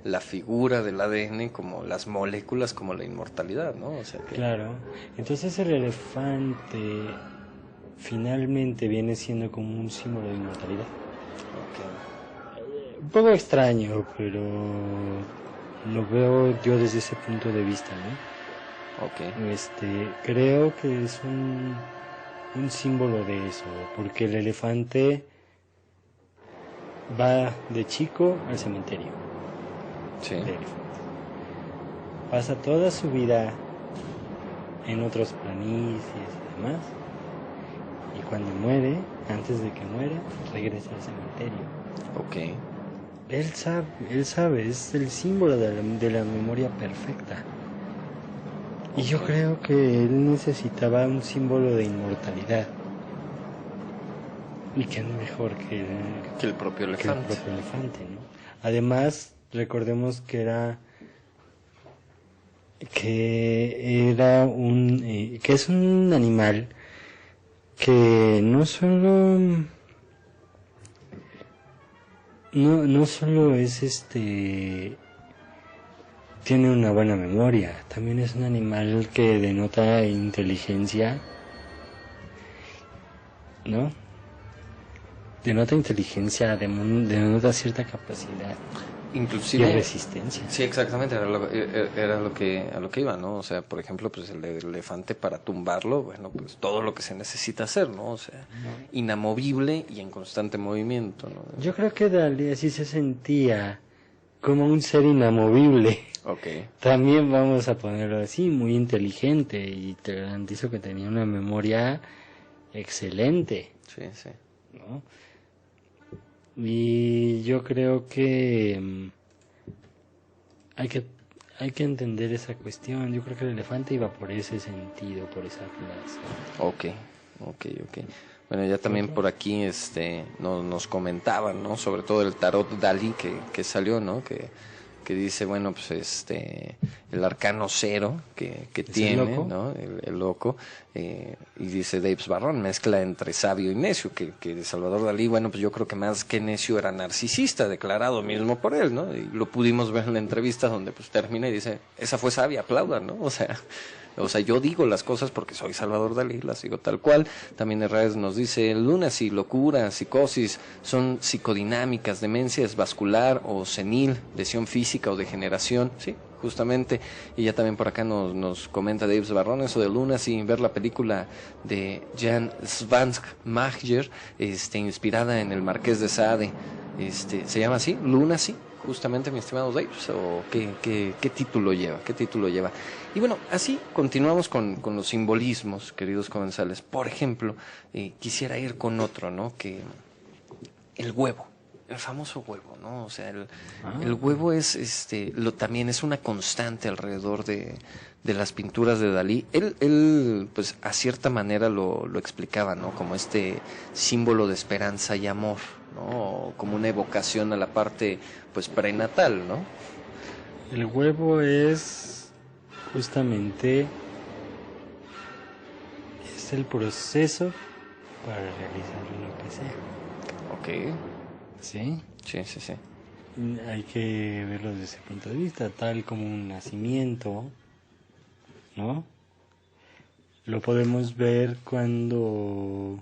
la figura del ADN como las moléculas, como la inmortalidad, ¿no? O sea que... Claro, entonces el elefante finalmente viene siendo como un símbolo de inmortalidad. Okay. Un poco extraño, pero lo veo yo desde ese punto de vista, ¿no? Okay. Creo que es un símbolo de eso, porque el elefante va de chico al cementerio. Sí. El elefante pasa toda su vida en otros planicies y demás, y cuando muere, antes de que muera, regresa al cementerio. Okay. Él sabe, es el símbolo de la memoria perfecta. Y yo creo que él necesitaba un símbolo de inmortalidad. Y qué mejor que el propio elefante. ¿no? Además, recordemos que es un animal que no solo es tiene una buena memoria, también es un animal que denota inteligencia, ¿no? Denota inteligencia, denota cierta capacidad. Inclusive... Y resistencia. Sí, exactamente, era a lo que iba, ¿no? O sea, por ejemplo, pues el elefante para tumbarlo, bueno, pues todo lo que se necesita hacer, ¿no? O sea, inamovible y en constante movimiento, ¿no? Yo creo que Dalí así se sentía, como un ser inamovible. Okay. También vamos a ponerlo así, muy inteligente, y te garantizo que tenía una memoria excelente, Sí, sí. ¿no? Y yo creo que hay que entender esa cuestión. Yo creo que el elefante iba por ese sentido, por esa clase. Okay. Bueno, ya también por aquí nos comentaban, ¿no? Sobre todo el tarot Dalí que salió, ¿no? Que dice, bueno, pues el arcano cero que tiene, loco? ¿no? El loco, y dice Daves Barrón, mezcla entre sabio y necio, que Salvador Dalí, bueno, pues yo creo que más que necio era narcisista, declarado mismo por él, ¿no? Y lo pudimos ver en la entrevista donde pues termina y dice, esa fue sabia, aplaudan, ¿no? O sea, yo digo las cosas porque soy Salvador Dalí, las digo tal cual. También Herrera nos dice, lunacy, locura, psicosis, son psicodinámicas, demencia es vascular o senil, lesión física o degeneración, sí, justamente. Y ya también por acá nos comenta David Barrón, eso de lunacy, ver la película de Jan Svanskmajer, inspirada en el Marqués de Sade, se llama así, lunacy. Justamente, mi estimado Dave, o ¿qué título lleva? ¿Qué título lleva? Y bueno, así continuamos con los simbolismos, queridos comensales. Por ejemplo, quisiera ir con otro, ¿no? Que el huevo. el famoso huevo, ¿no? O sea, el huevo es, también es una constante alrededor de las pinturas de Dalí. Él, pues, a cierta manera lo explicaba, ¿no? Como este símbolo de esperanza y amor, ¿no? O como una evocación a la parte, pues, prenatal, ¿no? El huevo es justamente es el proceso para realizar lo que sea. Ok. ¿Sí? Sí, sí, sí. Hay que verlo desde ese punto de vista, tal como un nacimiento, ¿no? Lo podemos ver cuando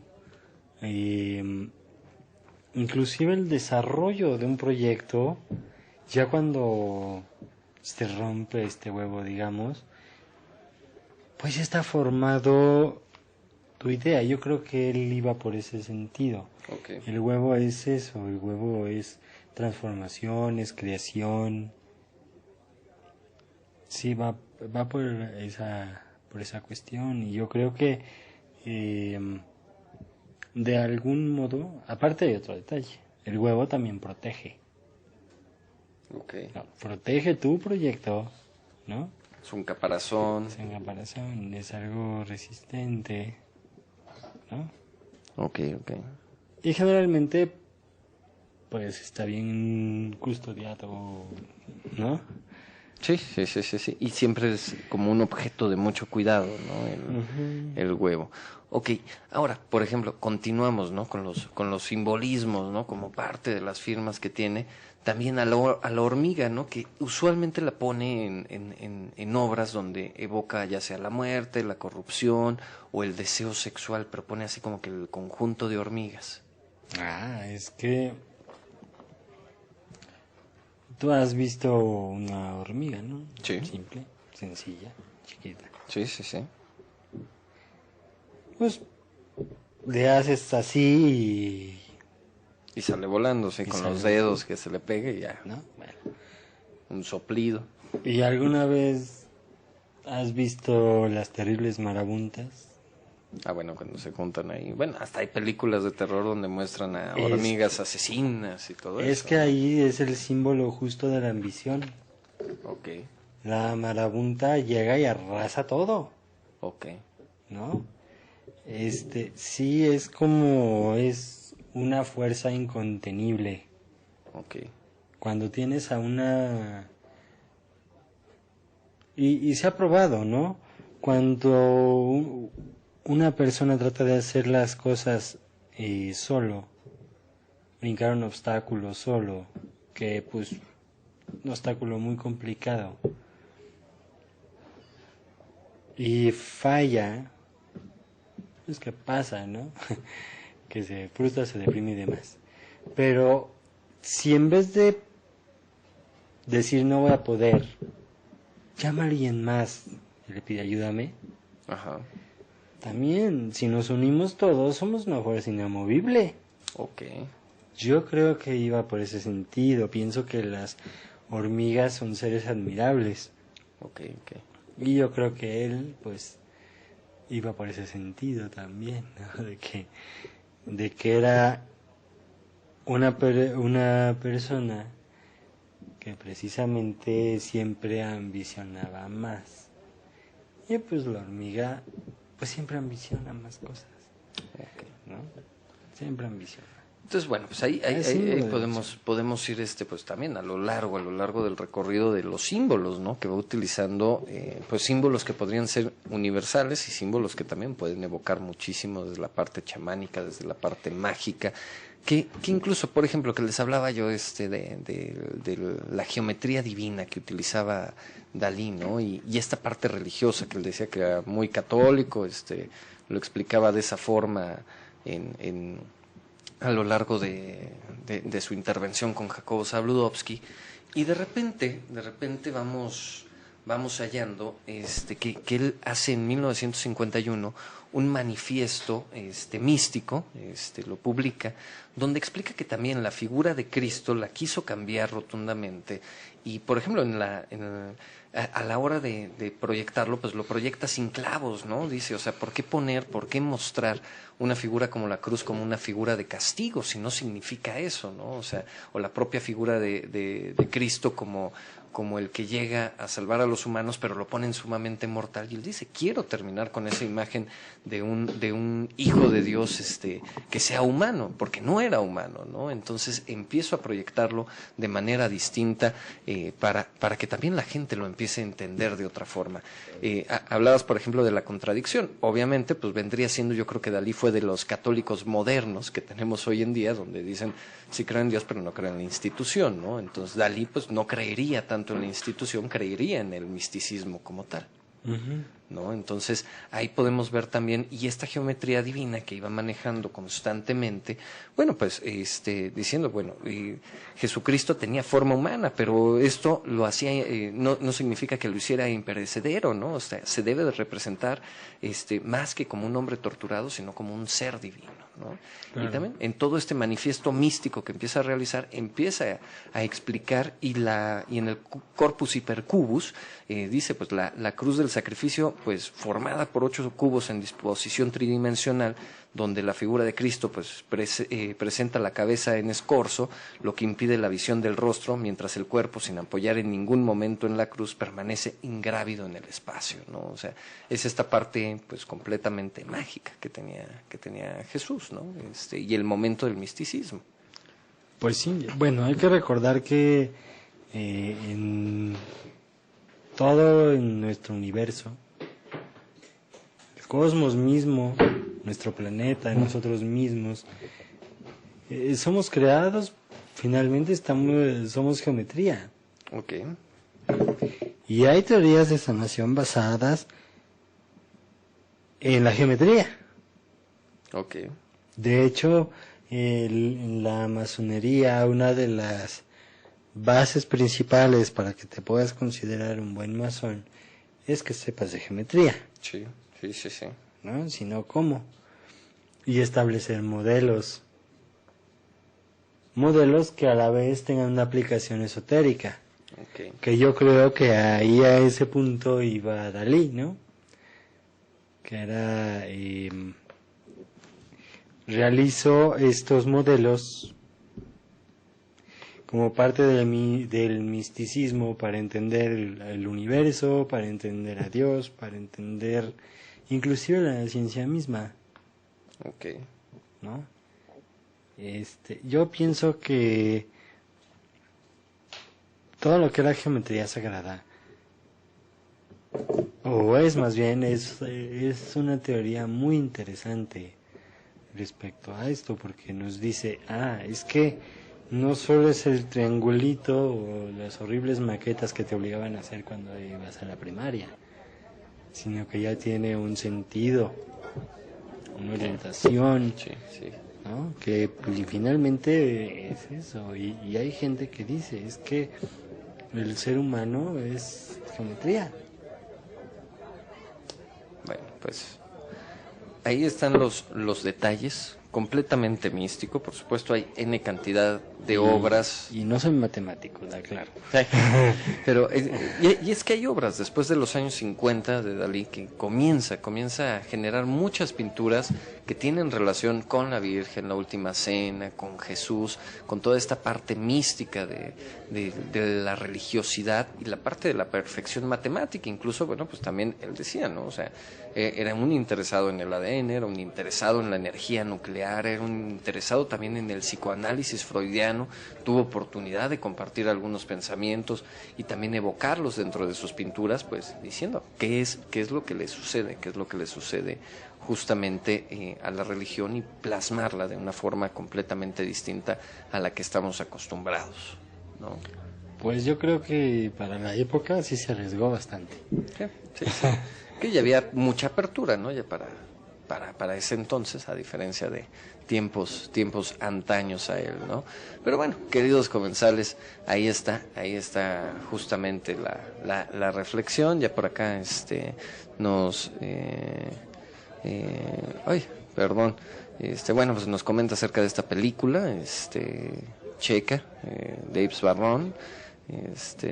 inclusive el desarrollo de un proyecto, ya cuando se rompe este huevo, digamos, pues ya está formado tu idea. Yo creo que él iba por ese sentido. Okay. El huevo es eso, el huevo es transformación, es creación. Sí, va por esa cuestión. Y yo creo que de algún modo, aparte de otro detalle, el huevo también protege. Okay. No, protege tu proyecto, ¿no? Es un caparazón. Es un caparazón, es algo resistente, ¿no? Ok, ok. Y generalmente, pues está bien custodiado, ¿no? Sí, sí, sí, sí, sí. Y siempre es como un objeto de mucho cuidado, ¿no? El huevo. Ok, ahora, por ejemplo, continuamos, ¿no? Con los simbolismos, ¿no? Como parte de las firmas que tiene. También a la hormiga, ¿no? Que usualmente la pone en obras donde evoca ya sea la muerte, la corrupción o el deseo sexual, pero pone así como que el conjunto de hormigas. Ah, es que tú has visto una hormiga, ¿no? Sí. Simple, sencilla, chiquita. Sí, sí, sí. Pues le haces así Y sale volando, sí, Y con sale los dedos que se le pegue y ya. ¿no? Bueno. Un soplido. ¿Y alguna vez has visto las terribles marabuntas? Ah, bueno, cuando se juntan ahí. Bueno, hasta hay películas de terror donde muestran a Es hormigas asesinas y todo eso. Es que ahí es el símbolo justo de la ambición. Ok, La marabunta llega y arrasa todo, ok. ¿no? Sí es como es una fuerza incontenible. Ok. Cuando tienes a una y se ha probado, ¿no? Cuando una persona trata de hacer las cosas solo, brincar un obstáculo solo, que pues un obstáculo muy complicado y falla, es que pasa, ¿no? Que se frustra, se deprime y demás. Pero si en vez de decir no voy a poder, llama a alguien más y le pide ayúdame, Ajá. también si nos unimos todos somos una fuerza inamovible. Ok. Yo creo que iba por ese sentido. Pienso que las hormigas son seres admirables. Ok, ok. Y yo creo que él, pues, iba por ese sentido también, ¿no? De que era una persona que precisamente siempre ambicionaba más. Y pues la hormiga, pues siempre ambiciona más cosas, ¿no? Siempre ambiciona. Entonces, bueno, pues ahí podemos ir pues también a lo largo del recorrido de los símbolos, ¿no? Que va utilizando, pues símbolos que podrían ser universales y símbolos que también pueden evocar muchísimo desde la parte chamánica, desde la parte mágica, que incluso, por ejemplo, que les hablaba yo de la geometría divina que utilizaba Dalí, ¿no? Y esta parte religiosa que él decía que era muy católico, lo explicaba de esa forma a lo largo de su intervención con Jacobo Zabludovsky, y de repente vamos hallando que él hace en 1951 un manifiesto místico, lo publica, donde explica que también la figura de Cristo la quiso cambiar rotundamente y, por ejemplo, a la hora de proyectarlo, pues lo proyecta sin clavos, ¿no? Dice, o sea, ¿por qué mostrar una figura como la cruz como una figura de castigo si no significa eso, ¿no? O sea, o la propia figura de Cristo como el que llega a salvar a los humanos, pero lo ponen sumamente mortal. Y él dice, quiero terminar con esa imagen de un hijo de Dios que sea humano, porque no era humano, ¿no? Entonces empiezo a proyectarlo de manera distinta para que también la gente lo empiece a entender de otra forma. Hablabas, por ejemplo, de la contradicción. Obviamente, pues vendría siendo, yo creo que Dalí fue de los católicos modernos que tenemos hoy en día, donde dicen, sí creo en Dios, pero no creo en la institución, ¿no? Entonces Dalí, pues no creería tanto en la institución, creería en el misticismo como tal. ¿No? Entonces ahí podemos ver también, y esta geometría divina que iba manejando constantemente, bueno, pues diciendo, bueno, Jesucristo tenía forma humana, pero esto lo hacía, no significa que lo hiciera imperecedero, ¿no? O sea, se debe de representar más que como un hombre torturado, sino como un ser divino, ¿no? Claro. Y también en todo este manifiesto místico que empieza a realizar, empieza a explicar y en el corpus hipercubus dice, pues la cruz del sacrificio, pues formada por 8 cubos en disposición tridimensional, donde la figura de Cristo pues presenta la cabeza en escorzo, lo que impide la visión del rostro, mientras el cuerpo, sin apoyar en ningún momento en la cruz, permanece ingrávido en el espacio, ¿no? O sea, es esta parte pues completamente mágica que tenía Jesús, ¿no? Y el momento del misticismo. Pues sí, bueno, hay que recordar que en todo en nuestro universo, el cosmos mismo, nuestro planeta, nosotros mismos, somos creados, finalmente somos geometría. Okay. Y hay teorías de sanación basadas en la geometría. Okay. De hecho, en la masonería, una de las bases principales para que te puedas considerar un buen masón es que sepas de geometría. Sí. ¿No? Si no, ¿cómo? Y establecer modelos que a la vez tengan una aplicación esotérica. Okay. Que yo creo que ahí a ese punto iba Dalí, ¿no? Que era realizó estos modelos como parte del misticismo para entender el universo, para entender a Dios, para entender inclusive la ciencia misma. Okay. ¿No? Yo pienso que todo lo que es la geometría sagrada, o es más bien, es una teoría muy interesante respecto a esto, porque nos dice, es que no solo es el triangulito o las horribles maquetas que te obligaban a hacer cuando ibas a la primaria, sino que ya tiene un sentido, una orientación, sí. ¿no? Que finalmente es eso, y hay gente que dice, es que el ser humano es geometría. Bueno, pues ahí están los detalles, completamente místico, por supuesto hay N cantidad de obras. Y no soy matemático, claro. Pero, y es que hay obras después de los años 50 de Dalí que comienza a generar muchas pinturas que tienen relación con la Virgen, la Última Cena, con Jesús, con toda esta parte mística de la religiosidad y la parte de la perfección matemática. Incluso, bueno, pues también él decía, ¿no? O sea, era un interesado en el ADN, era un interesado en la energía nuclear, era un interesado también en el psicoanálisis freudiano, tuvo oportunidad de compartir algunos pensamientos y también evocarlos dentro de sus pinturas, pues diciendo qué es lo que le sucede justamente a la religión y plasmarla de una forma completamente distinta a la que estamos acostumbrados, ¿no? Pues yo creo que para la época sí se arriesgó bastante. Sí. Que ya había mucha apertura, ¿no? Ya para ese entonces, a diferencia de tiempos antaños a él, ¿no? Pero bueno, queridos comensales, ahí está justamente la reflexión. Ya por acá nos Ay, perdón. Bueno, pues nos comenta acerca de esta película, checa, Dave Barrón.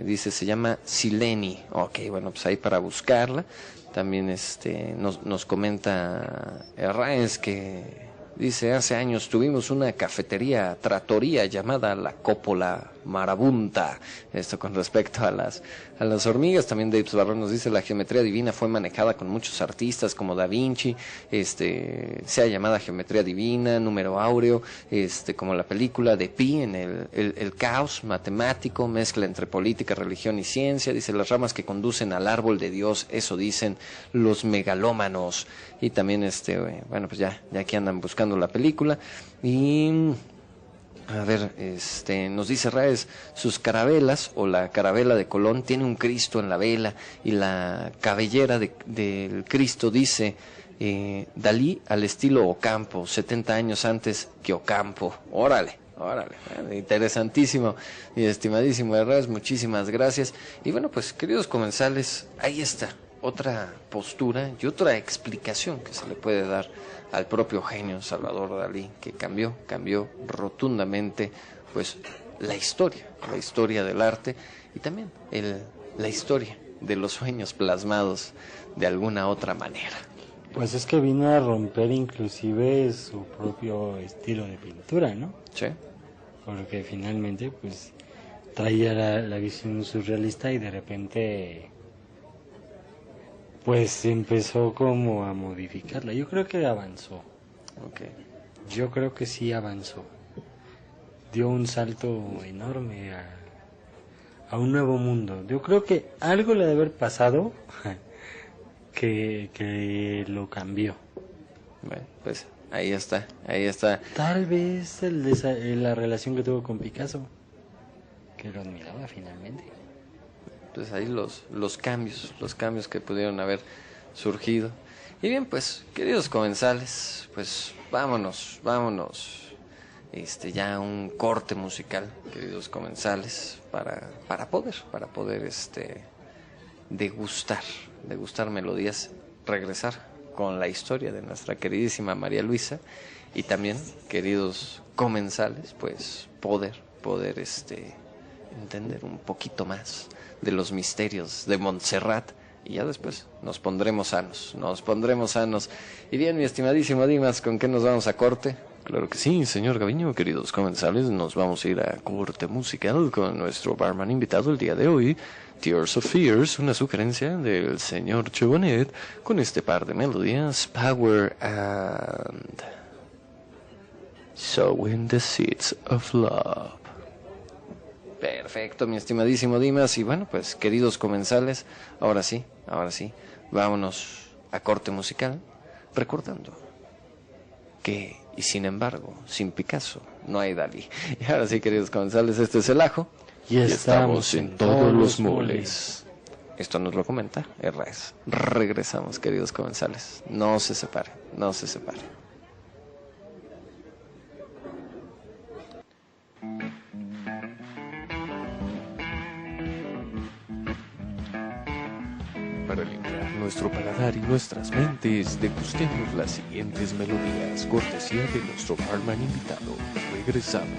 Dice, se llama Sileni. Ok, bueno, pues ahí para buscarla. También nos comenta Herráez que dice, hace años tuvimos una cafetería, trattoria llamada La Coppola Marabunta. Esto con respecto a las hormigas. También Dave Barrón nos dice, la geometría divina fue manejada con muchos artistas como Da Vinci, sea llamada geometría divina, número áureo, como la película de Pi en el caos matemático, mezcla entre política, religión y ciencia. Dice, las ramas que conducen al árbol de Dios, eso dicen los megalómanos. Y también bueno, pues ya aquí andan buscando la película. Y a ver, nos dice Raes, sus carabelas o la carabela de Colón tiene un Cristo en la vela y la cabellera del Cristo dice Dalí al estilo Ocampo, 70 años antes que Ocampo. Órale, interesantísimo y estimadísimo Raes, muchísimas gracias. Y bueno, pues queridos comensales, ahí está otra postura y otra explicación que se le puede dar al propio genio Salvador Dalí, que cambió rotundamente pues la historia del arte y también la historia de los sueños plasmados de alguna otra manera. Pues es que vino a romper inclusive su propio estilo de pintura, ¿no? Sí. Porque finalmente pues traía la visión surrealista y de repente pues empezó como a modificarla. Yo creo que avanzó. Okay. Yo creo que sí avanzó. Dio un salto enorme a un nuevo mundo. Yo creo que algo le debe haber pasado que lo cambió. Bueno, pues ahí está. Tal vez la relación que tuvo con Picasso, que lo admiraba finalmente. Pues ahí los cambios que pudieron haber surgido. Y bien, pues, queridos comensales, pues vámonos, ya un corte musical, queridos comensales, para poder degustar melodías, regresar con la historia de nuestra queridísima María Luisa, y también, queridos comensales, pues poder entender un poquito más de los misterios de Montserrat, y ya después nos pondremos sanos. Y bien, mi estimadísimo Dimas, ¿con qué nos vamos a corte? Claro que sí, señor Gaviño, queridos comensales, nos vamos a ir a corte musical con nuestro barman invitado el día de hoy, Tears of Fears, una sugerencia del señor Chobonet, con este par de melodías, Power and Sowing the Seeds of Love. Perfecto, mi estimadísimo Dimas. Y bueno, pues queridos comensales, ahora sí, vámonos a corte musical, recordando que, y sin embargo, sin Picasso no hay Dalí. Y ahora sí, queridos comensales, este es el ajo, y estamos en todos los moles. Esto nos lo comenta Herrés. Regresamos, queridos comensales, no se separen. Para limpiar nuestro paladar y nuestras mentes, degustemos las siguientes melodías, cortesía de nuestro barman invitado. Regresamos.